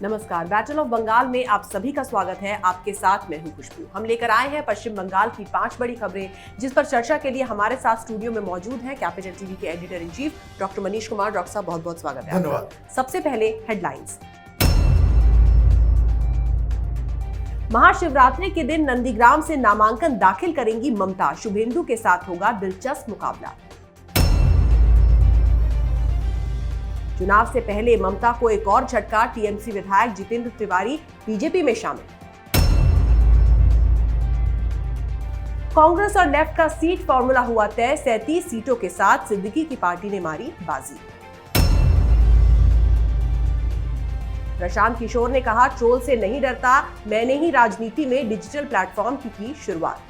नमस्कार। Battle of Bengal में आप सभी का स्वागत है। आपके साथ मैं हूं खुशबू। हम लेकर आए हैं पश्चिम बंगाल की 5 बड़ी खबरें, जिस पर चर्चा के लिए हमारे साथ स्टूडियो में मौजूद हैं कैपिटल टीवी के editor in chief doctor Manish Kumar. Doctor साहब, बहुत बहुत स्वागत है। धन्यवाद। सबसे पहले हेडलाइंस। महाशिवरात्रि के दिन नंदीग्राम से नामांकन दाखिल करेंगी ममता। शुभेंदु के साथ होगा दिलचस्प मुकाबला। चुनाव से पहले ममता को एक और झटका। टीएमसी विधायक जितेंद्र तिवारी बीजेपी में शामिल। कांग्रेस और लेफ्ट का सीट फॉर्मूला हुआ तय। 37 सीटों के साथ सिद्दीकी की पार्टी ने मारी बाजी। प्रशांत किशोर ने कहा, ट्रोल से नहीं डरता, मैंने ही राजनीति में डिजिटल प्लेटफॉर्म की शुरुआत।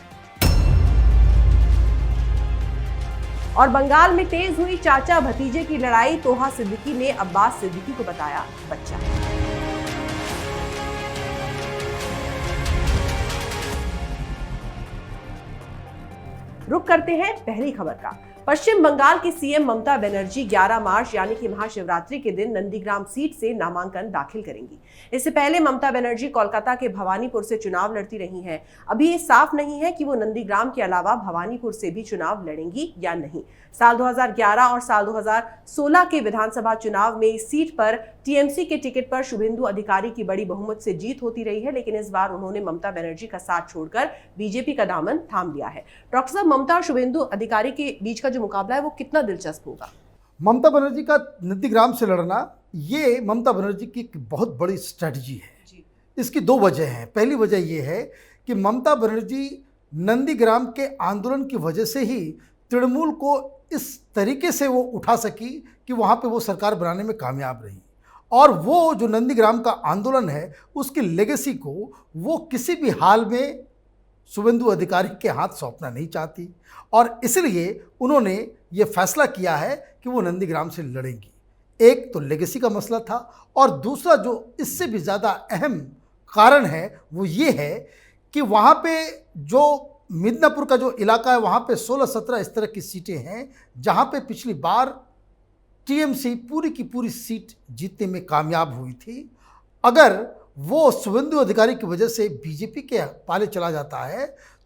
और बंगाल में तेज हुई चाचा भतीजे की लड़ाई। तोहा सिद्दीकी ने अब्बास सिद्दीकी को बताया बच्चा। रुक करते हैं पहली खबर का। पश्चिम बंगाल की सीएम ममता बनर्जी 11 मार्च यानी कि महाशिवरात्रि के दिन नंदीग्राम सीट से नामांकन दाखिल करेंगी। इससे पहले ममता बनर्जी कोलकाता के भवानीपुर से चुनाव लड़ती रही हैं। अभी ये साफ नहीं है कि वो नंदीग्राम के अलावा भवानीपुर से भी चुनाव लड़ेंगी या नहीं। साल 2011 और साल 2016 के विधानसभा चुनाव में इस सीट पर टीएमसी के टिकट पर शुभेंदु अधिकारी की बड़ी बहुमत से जीत होती रही है, लेकिन इस बार उन्होंने ममता बनर्जी का साथ छोड़कर बीजेपी का दामन थाम लिया है। डॉक्टर साहब, ममता और शुभेंदु अधिकारी के बीच का जो मुकाबला है वो कितना दिलचस्प होगा? ममता बनर्जी का नंदीग्राम से लड़ना ये ममता बनर्जी की एक बहुत बड़ी स्ट्रेटजी है। इसकी 2 वजह हैं। पहली वजह ये है कि ममता बनर्जी नंदीग्राम के आंदोलन की वजह से ही तृणमूल को इस तरीके से वो उठा सकी कि वहाँ पे वो सरकार बनाने में कामयाब रही। और वो जो नंदीग्राम का आंदोलन है उसकी लेगेसी को वो किसी भी हाल में शुभेंदु अधिकारी के हाथ सौंपना नहीं चाहती, और इसलिए उन्होंने ये फैसला किया है कि वो नंदीग्राम से लड़ेंगी। एक तो लेगेसी का मसला था, और दूसरा जो इससे भी ज़्यादा अहम कारण है वो ये है कि वहाँ पे जो मिदनापुर का जो इलाका है वहाँ पे 16-17 इस तरह की सीटें हैं जहाँ पे पिछली बार टीएमसी पूरी की पूरी सीट जीतने में कामयाब हुई थी। अगर वो शुभेंदु अधिकारी की वजह से बीजेपी के पाले चला जाता है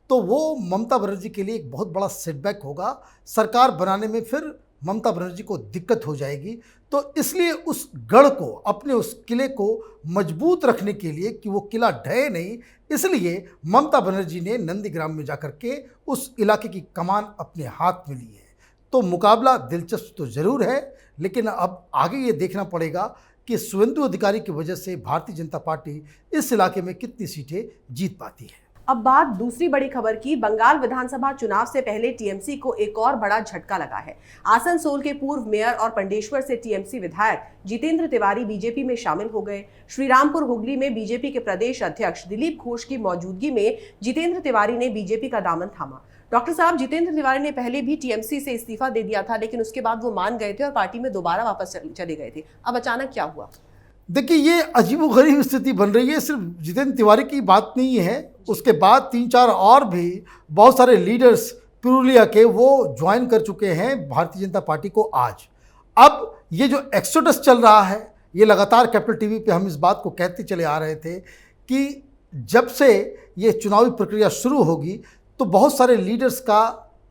तो वो ममता बनर्जी के लिए एक बहुत बड़ा सेटबैक होगा। सरकार बनाने में फिर ममता बनर्जी को दिक्कत हो जाएगी। तो इसलिए उस गढ़ को, अपने उस किले को मजबूत रखने के लिए कि वो किला ढहे नहीं, इसलिए ममता बनर्जी ने नंदीग्राम में जाकर के उस इलाके की कमान अपने हाथ में ली है। तो मुकाबला दिलचस्प तो ज़रूर है, लेकिन अब आगे ये देखना पड़ेगा कि शुभेंदु अधिकारी की वजह से भारतीय जनता पार्टी इस इलाके में कितनी सीटें जीत पाती है। अब बात दूसरी बड़ी खबर की। बंगाल विधानसभा चुनाव से पहले टीएमसी को एक और बड़ा झटका लगा है। आसनसोल के पूर्व मेयर और पंडेश्वर से टीएमसी विधायक जितेंद्र तिवारी बीजेपी में शामिल हो गए। श्रीरामपुर हुगली में बीजेपी के प्रदेश अध्यक्ष दिलीप घोष की मौजूदगी में जितेंद्र तिवारी ने बीजेपी का दामन थामा। डॉक्टर साहब, जितेंद्र तिवारी ने पहले भी टीएमसी से इस्तीफा दे दिया था, लेकिन उसके बाद वो मान गए थे और पार्टी में दोबारा वापस चले गए थे। अब अचानक क्या हुआ? देखिए, ये अजीबोगरीब स्थिति बन रही है। सिर्फ जितेंद्र तिवारी की बात नहीं है, उसके बाद 3-4 और भी बहुत सारे लीडर्स पुरुलिया के वो ज्वाइन कर चुके हैं भारतीय जनता पार्टी को आज। अब ये जो एक्सोडस चल रहा है, ये लगातार कैपिटल टीवी पे हम इस बात को कहते चले आ रहे थे कि जब से ये चुनावी प्रक्रिया शुरू होगी तो बहुत सारे लीडर्स का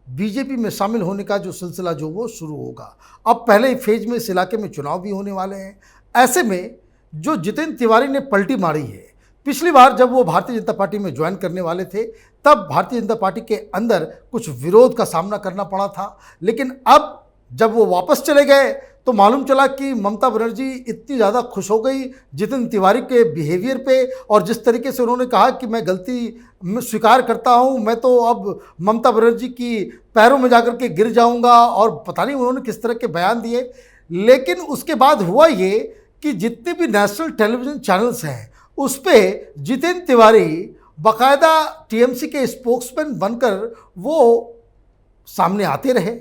बीजेपी में शामिल होने का जो सिलसिला जो वो शुरू होगा। अब पहले फेज में इस इलाके में चुनाव भी होने वाले हैं। ऐसे में जो जितेंद्र तिवारी ने पलटी मारी है, पिछली बार जब वो भारतीय जनता पार्टी में ज्वाइन करने वाले थे तब भारतीय जनता पार्टी के अंदर कुछ विरोध का सामना करना पड़ा था, लेकिन अब जब वो वापस चले गए तो मालूम चला कि ममता बनर्जी इतनी ज़्यादा खुश हो गई जितेंद्र तिवारी के बिहेवियर पे, और जिस तरीके से उन्होंने कहा कि मैं गलती स्वीकार करता हूँ, मैं तो अब ममता बनर्जी की पैरों में जाकर के गिर जाऊँगा, और पता नहीं उन्होंने किस तरह के बयान दिए। लेकिन उसके बाद हुआ ये कि जितने भी नेशनल टेलीविज़न चैनल्स हैं उस पर जितेंद्र तिवारी बाकायदा टीएमसी के स्पोक्समैन बनकर वो सामने आते रहे,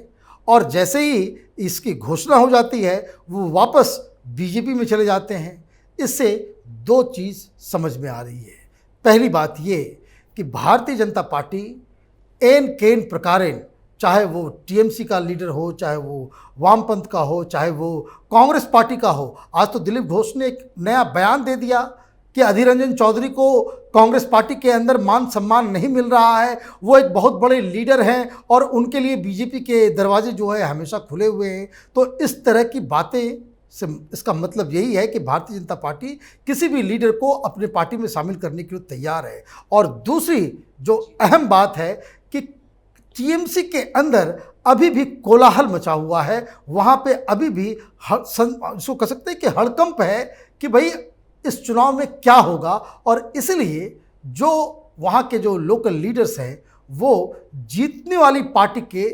और जैसे ही इसकी घोषणा हो जाती है वो वापस बीजेपी में चले जाते हैं। इससे 2 चीज़ समझ में आ रही है। पहली बात ये कि भारतीय जनता पार्टी एन केन प्रकारेण चाहे वो टीएमसी का लीडर हो, चाहे वो वामपंथ का हो, चाहे वो कांग्रेस पार्टी का हो। आज तो दिलीप घोष ने एक नया बयान दे दिया कि अधीर रंजन चौधरी को कांग्रेस पार्टी के अंदर मान सम्मान नहीं मिल रहा है, वो एक बहुत बड़े लीडर हैं और उनके लिए बीजेपी के दरवाजे जो है हमेशा खुले हुए हैं। तो इस तरह की बातें से इसका मतलब यही है कि भारतीय जनता पार्टी किसी भी लीडर को अपने पार्टी में शामिल करने के लिए तैयार है। और दूसरी जो अहम बात है कि टीएमसी के अंदर अभी भी कोलाहल मचा हुआ है, वहाँ पे अभी भी इसको कह सकते हैं कि हड़कंप है कि भाई इस चुनाव में क्या होगा। और इसलिए जो वहाँ के जो लोकल लीडर्स हैं वो जीतने वाली पार्टी के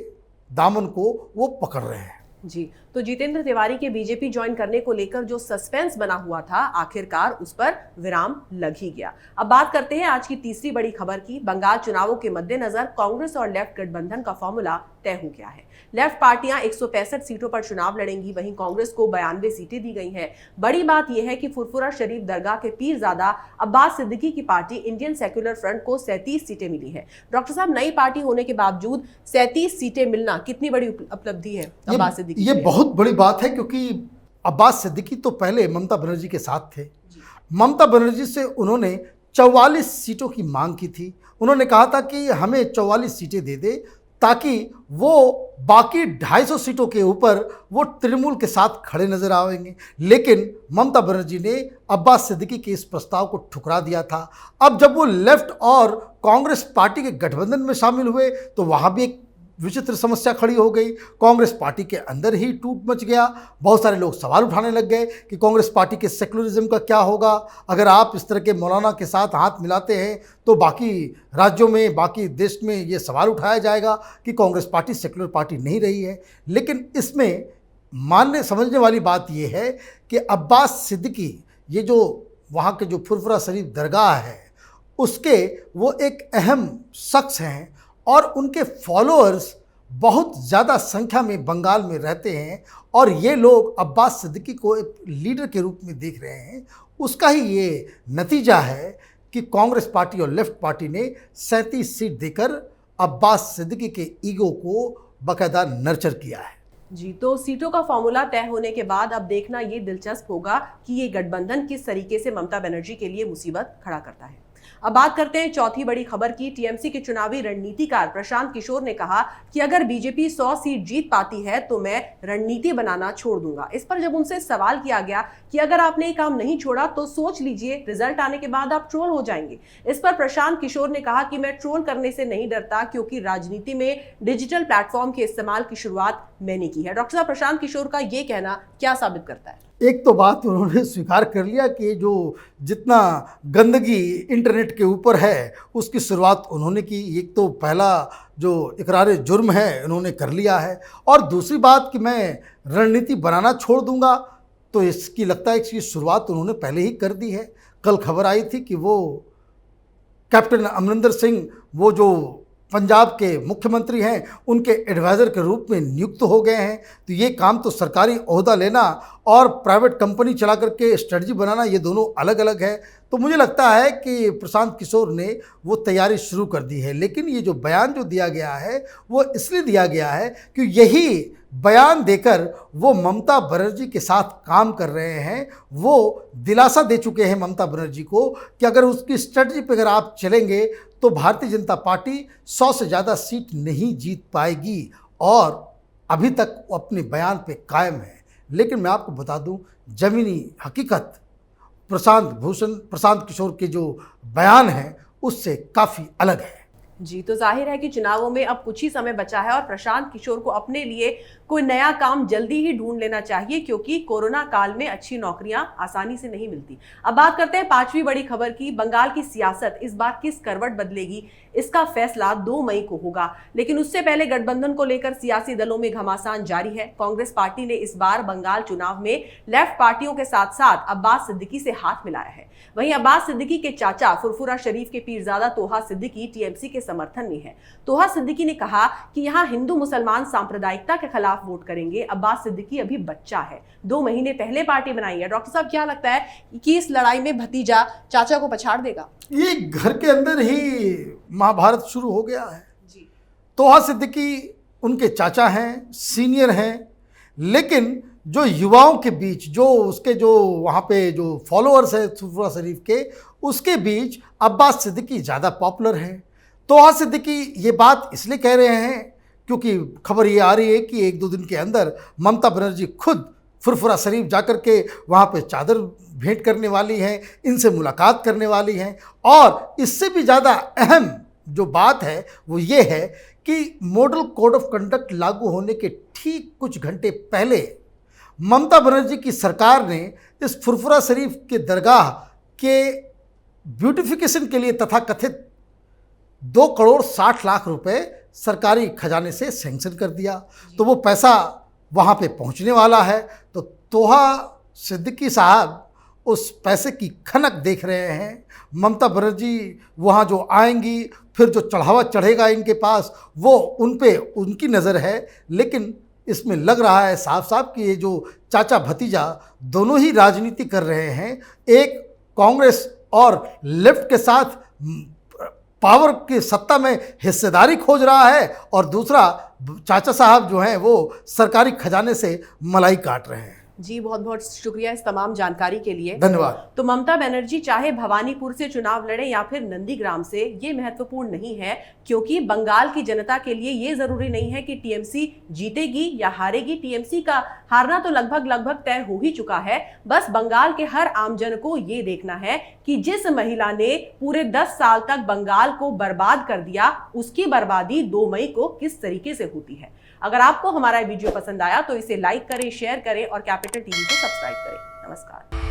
दामन को वो पकड़ रहे हैं। जी, तो जितेंद्र तिवारी के बीजेपी ज्वाइन करने को लेकर जो सस्पेंस बना हुआ था, आखिरकार उस पर विराम लग ही गया। अब बात करते हैं आज की तीसरी बड़ी खबर की। बंगाल चुनावों के मद्देनजर कांग्रेस और लेफ्ट गठबंधन का फॉर्मूला तय हो गया है। लेफ्ट पार्टियां 165 सीटों पर चुनाव लड़ेंगी, वहीं कांग्रेस को 92 सीटें दी गई हैं। बड़ी बात यह है कि फुरफुरा शरीफ दरगाह के पीरजादा अब्बास सिद्दीकी की पार्टी इंडियन सेक्युलर फ्रंट को 37 सीटें मिली है। डॉक्टर साहब, नई पार्टी होने के बावजूद 37 सीटें मिलना कितनी बड़ी उपलब्धि है अब्बास सिद्दीकी? ये बहुत बड़ी बात है, क्योंकि अब्बास सिद्दीकी तो पहले ममता बनर्जी के साथ थे। ममता बनर्जी से उन्होंने 44 सीटों की मांग की थी। उन्होंने कहा था कि हमें 44 सीटें दे दे ताकि वो बाकी 250 सीटों के ऊपर वो तृणमूल के साथ खड़े नजर आएंगे। लेकिन ममता बनर्जी ने अब्बास सिद्दीकी के इस प्रस्ताव को ठुकरा दिया था। अब जब वो लेफ्ट और कांग्रेस पार्टी के गठबंधन में शामिल हुए तो वहाँ भी एक विचित्र समस्या खड़ी हो गई। कांग्रेस पार्टी के अंदर ही टूट मच गया। बहुत सारे लोग सवाल उठाने लग गए कि कांग्रेस पार्टी के सेकुलरिज्म का क्या होगा। अगर आप इस तरह के मौलाना के साथ हाथ मिलाते हैं तो बाकी राज्यों में, बाकी देश में ये सवाल उठाया जाएगा कि कांग्रेस पार्टी सेकुलर पार्टी नहीं रही है। लेकिन इसमें मानने समझने वाली बात यह है कि अब्बास सिद्दीकी, ये जो वहाँ के जो फुरफुरा शरीफ दरगाह है, उसके वो एक अहम शख्स हैं और उनके फॉलोअर्स बहुत ज़्यादा संख्या में बंगाल में रहते हैं। और ये लोग अब्बास सिद्दीकी को एक लीडर के रूप में देख रहे हैं। उसका ही ये नतीजा है कि कांग्रेस पार्टी और लेफ्ट पार्टी ने 37 सीट देकर अब्बास सिद्दीकी के ईगो को बाकायदा नर्चर किया है। जी, तो सीटों का फॉर्मूला तय होने के बाद अब देखना ये दिलचस्प होगा कि ये गठबंधन किस तरीके से ममता बनर्जी के लिए मुसीबत खड़ा करता है। अब बात करते हैं चौथी बड़ी खबर की। टीएमसी के चुनावी रणनीतिकार प्रशांत किशोर ने कहा कि अगर बीजेपी 100 सीट जीत पाती है तो मैं रणनीति बनाना छोड़ दूंगा। इस पर जब उनसे सवाल किया गया कि अगर आपने ये काम नहीं छोड़ा तो सोच लीजिए रिजल्ट आने के बाद आप ट्रोल हो जाएंगे, इस पर प्रशांत किशोर ने कहा कि मैं ट्रोल करने से नहीं डरता, क्योंकि राजनीति में डिजिटल प्लेटफॉर्म के इस्तेमाल की शुरुआत मैंने की है। डॉक्टर साहब, प्रशांत किशोर का ये कहना क्या साबित करता है? एक तो बात उन्होंने स्वीकार कर लिया कि जो जितना गंदगी इंटरनेट के ऊपर है उसकी शुरुआत उन्होंने की। एक तो पहला जो इकरार जुर्म है उन्होंने कर लिया है। और दूसरी बात कि मैं रणनीति बनाना छोड़ दूंगा, तो इसकी लगता है इसकी शुरुआत उन्होंने पहले ही कर दी है। कल खबर आई थी कि वो कैप्टन अमरिंदर सिंह, वो जो पंजाब के मुख्यमंत्री हैं, उनके एडवाइज़र के रूप में नियुक्त हो गए हैं। तो ये काम तो सरकारी ओहदा लेना और प्राइवेट कंपनी चला करके स्ट्रेटजी बनाना, ये दोनों अलग अलग है। तो मुझे लगता है कि प्रशांत किशोर ने वो तैयारी शुरू कर दी है। लेकिन ये जो बयान जो दिया गया है वो इसलिए दिया गया है कि यही बयान देकर वो ममता बनर्जी के साथ काम कर रहे हैं। वो दिलासा दे चुके हैं ममता बनर्जी को कि अगर उसकी स्ट्रेटजी पर अगर आप चलेंगे तो भारतीय जनता पार्टी 100 से ज़्यादा सीट नहीं जीत पाएगी। और अभी तक वो अपने बयान पे कायम है। लेकिन मैं आपको बता दूं, ज़मीनी हकीकत प्रशांत किशोर के जो बयान है उससे काफ़ी अलग है। जी, तो जाहिर है कि चुनावों में अब कुछ ही समय बचा है और प्रशांत किशोर को अपने लिए कोई नया काम जल्दी ही ढूंढ लेना चाहिए, क्योंकि कोरोना काल में अच्छी नौकरियां आसानी से नहीं मिलती। अब बात करते हैं पांचवी बड़ी खबर की। बंगाल की सियासत इस बार किस करवट बदलेगी, इसका फैसला 2 मई को होगा। लेकिन उससे पहले गठबंधन को लेकर सियासी दलों में घमासान जारी है। कांग्रेस पार्टी ने इस बार बंगाल चुनाव में लेफ्ट पार्टियों के साथ साथ अब्बास सिद्दीकी से हाथ मिलाया है। वहीं अब्बास सिद्दीकी के चाचा फुरफुरा शरीफ के पीरजादा तोहा सिद्दीकी टीएमसी के समर्थन में है। तोहा सिद्दीकी ने कहा कि यहाँ हिंदू मुसलमान सांप्रदायिकता के खिलाफ वोट करेंगे। अब्बास सिद्दीकी अभी बच्चा है, 2 महीने पहले पार्टी बनाई है। डॉक्टर साहब, क्या लगता है कि इस लड़ाई में भतीजा चाचा को पछाड़ देगा? ये घर के अंदर ही महाभारत शुरू हो गया है। जी। तोहा सिद्दीकी उनके चाचा हैं, सीनियर हैं, लेकिन जो युवाओं के बीच, जो उसके जो वहाँ पे जो फॉलोअर्स हैं फुरफुरा शरीफ के, उसके बीच अब्बास सिद्दीकी ज़्यादा पॉपुलर है। तोहा सिद्दीकी ये बात इसलिए कह रहे हैं क्योंकि खबर ये आ रही है कि 1-2 दिन के अंदर ममता बनर्जी खुद फुरफुरा शरीफ जाकर के वहाँ पे चादर भेंट करने वाली हैं, इनसे मुलाकात करने वाली हैं। और इससे भी ज़्यादा अहम जो बात है वो ये है कि मॉडल कोड ऑफ कंडक्ट लागू होने के ठीक कुछ घंटे पहले ममता बनर्जी की सरकार ने इस फुरफुरा शरीफ के दरगाह के ब्यूटिफिकेशन के लिए तथाकथित 2,60,00,000 रुपए सरकारी खजाने से सैंक्शन कर दिया। तो वो पैसा वहाँ पे पहुँचने वाला है। तो तोहा सिद्दीकी साहब उस पैसे की खनक देख रहे हैं। ममता बनर्जी वहाँ जो आएंगी, फिर जो चढ़ावा चढ़ेगा इनके पास, वो उन पे उनकी नज़र है। लेकिन इसमें लग रहा है साफ साफ कि ये जो चाचा भतीजा दोनों ही राजनीति कर रहे हैं। एक कांग्रेस और लेफ्ट के साथ पावर की सत्ता में हिस्सेदारी खोज रहा है, और दूसरा चाचा साहब जो हैं वो सरकारी खजाने से मलाई काट रहे हैं। जी, बहुत बहुत शुक्रिया इस तमाम जानकारी के लिए। धन्यवाद। तो ममता बनर्जी चाहे भवानीपुर से चुनाव लड़े या फिर नंदीग्राम से, ये महत्वपूर्ण नहीं है, क्योंकि बंगाल की जनता के लिए ये जरूरी नहीं है कि टीएमसी जीतेगी या हारेगी। टीएमसी का हारना तो लगभग तय हो ही चुका है। बस बंगाल के हर आमजन को ये देखना है कि जिस महिला ने पूरे 10 साल तक बंगाल को बर्बाद कर दिया, उसकी बर्बादी 2 मई को किस तरीके से होती है। अगर आपको हमारा वीडियो पसंद आया तो इसे लाइक करें, शेयर करें और कैपिटल टीवी को सब्सक्राइब करें। नमस्कार।